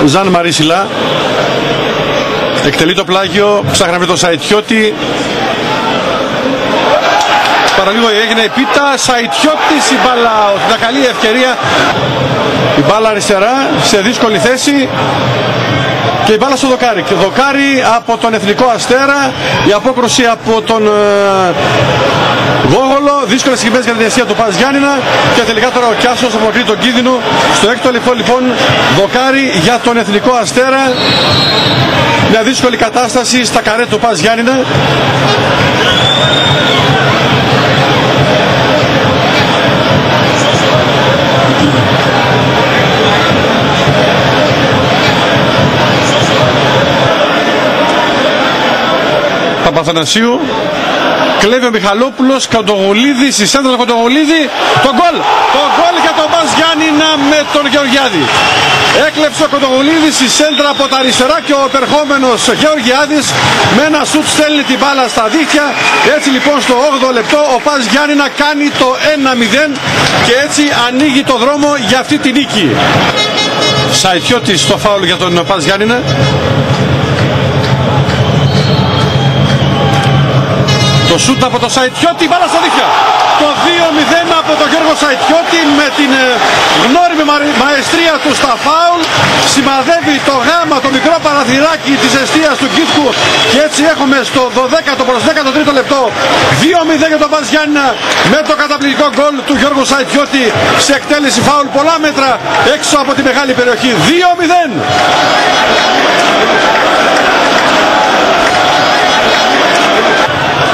Ζαν Μαρίσιλα. Εκτελεί το πλάγιο, ψάχνει το Σαϊτιώτη. Παραλίγο έγινε η πίτα, Σαϊτιώτης η μπάλα, μια καλή ευκαιρία. Η μπάλα αριστερά, σε δύσκολη θέση. Και η μπάλα στο Δοκάρι. Και Δοκάρι από τον Εθνικό Αστέρα, η απόκρουση από τον Γόγολο, δύσκολες στιγμές για την αιστεία του Πας Γιάννηνα. Και τελικά τώρα ο Κιάσος αποκρίνει τον κίνδυνο. Στο έκτο λεπτό λοιπόν Δοκάρι για τον Εθνικό Αστέρα. Μια δύσκολη κατάσταση στα καρέ του Πας Γιάννηνα. Παπαθανασίου, κλέβει ο Μιχαλόπουλος, Κοντογολίδης, η σέντρα του Κοντογολίδη, το γκολ για τον Πας Γιάννηνα με τον Γεωργιάδη. Έκλεψε ο Κοντογολίδης η σέντρα από τα αριστερά και ο επερχόμενος Γεωργιάδης με ένα σουτ στέλνει την μπάλα στα δίχτυα. Έτσι λοιπόν στο 8ο λεπτό ο Πας Γιάννηνα κάνει το 1-0 και έτσι ανοίγει το δρόμο για αυτή τη νίκη. Σαϊτιώτης στο φάουλ για τον Πας Γιάννηνα. Το σούτ από το Σαϊτιώτη, μπάλα στα δίχτυα. Το 2-0 από τον Γιώργο Σαϊτιώτη με την γνώριμη μαεστρία του στα φάουλ. Σημαδεύει το γάμα, το μικρό παραθυράκι της εστίας του Γκίτκου. Και έτσι έχουμε στο 12ο προς 13ο λεπτό 2-0 για τον Πας Γιάννηνα με το καταπληκτικό γκολ του Γιώργου Σαϊτιώτη σε εκτέλεση φάουλ πολλά μέτρα έξω από τη μεγάλη περιοχή. 2-0.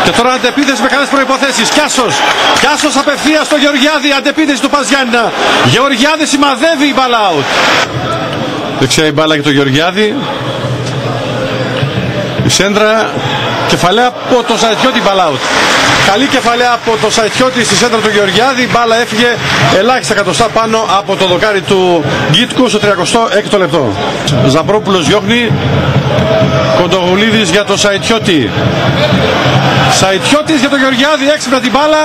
Και τώρα αντεπίθεση με καλές προϋποθέσεις. Κιάσος απευθείας στο Γεωργιάδη. Αντεπίθεση του Πας Γιάννηνα. Γεωργιάδη σημαδεύει η μπάλα out. Δεξιά η μπάλα για το Γεωργιάδη. Η σέντρα. Κεφαλαία από το Σαϊτιώτη, μπάλα out. Καλή κεφαλαία από το Σαϊτιώτη στη σέντρα του Γεωργιάδη. Η μπάλα έφυγε ελάχιστα εκατοστά πάνω από το δοκάρι του Γκίτκου στο 36ο λεπτό. Ζαμπρόπουλος διώχνει. Κοντογουλίδης για το Σαϊτιώτη. Σαϊτιώτης για τον Γεωργιάδη, έξυπνα την μπάλα.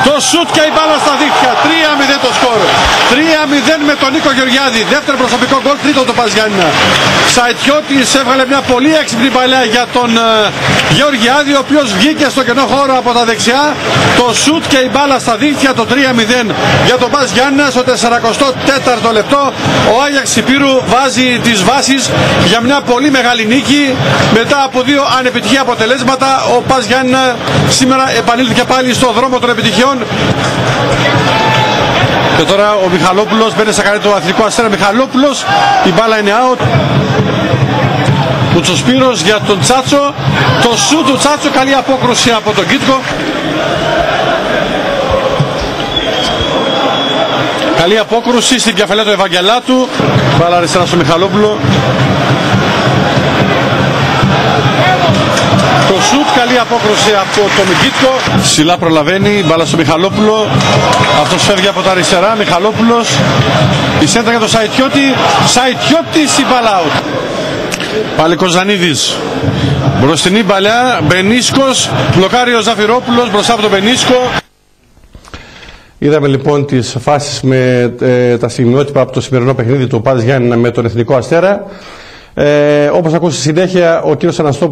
Το σουτ και η μπάλα στα δίχτυα. 3-0 το σκορ. 3-0 με τον Νίκο Γεωργιάδη. Δεύτερο προσωπικό γκολ, τρίτο το Πας Γιάννηνα. Σαϊτιώτης έβγαλε μια πολύ έξυπνη παλιά για τον Γεωργιάδη, ο οποίος βγήκε στο κενό χώρο από τα δεξιά. Το σουτ και η μπάλα στα δίχτυα. Το 3-0 για τον Πας Γιάννηνα στο 44ο λεπτό. Ο Άγιαξ Σιπήρου βάζει τις βάσεις για μια πολύ μεγάλη νίκη. Μετά από δύο ανεπιτυχή αποτελέσματα, ο Πας Γιάννηνα σήμερα επανήλθε πάλι στο δρόμο των επιτυχιών. Και τώρα ο Μιχαλόπουλος μπαίνει στα καρέ του Εθνικού Αστέρα. Μιχαλόπουλος, η μπάλα είναι out. Ο Τσοσπύρος για τον Τσάτσο. Το σου του Τσάτσο, καλή απόκρουση από τον Γκίτκο. Καλή απόκρουση στην κεφαλαία του Ευαγγελάτου. Μπάλα αριστερά στο Μιχαλόπουλο. Το σουτ, καλή απόκρουση από τον Γκίτκο. Ψηλά προλαβαίνει, μπάλα στο Μιχαλόπουλο. Αυτός φεύγει από τα αριστερά, Μιχαλόπουλος. Η σέντρα για τον Σαϊτιώτη. Σαϊτιώτης, η μπάλα out. Πάλι Κοζανίδης. Μπροστινή μπαλιά, Μπενίσκος. Μπλοκάρει ο Ζαφυρόπουλος μπροστά από τον Μπενίσκο. Είδαμε λοιπόν τις φάσεις με τα σημειότυπα από το σημερινό παιχνίδι του Πας Γιάννηνα με τον Εθνικό Αστέρα. Όπως ακούσει στη συνέχεια ο κύριος Αναστόπουλος.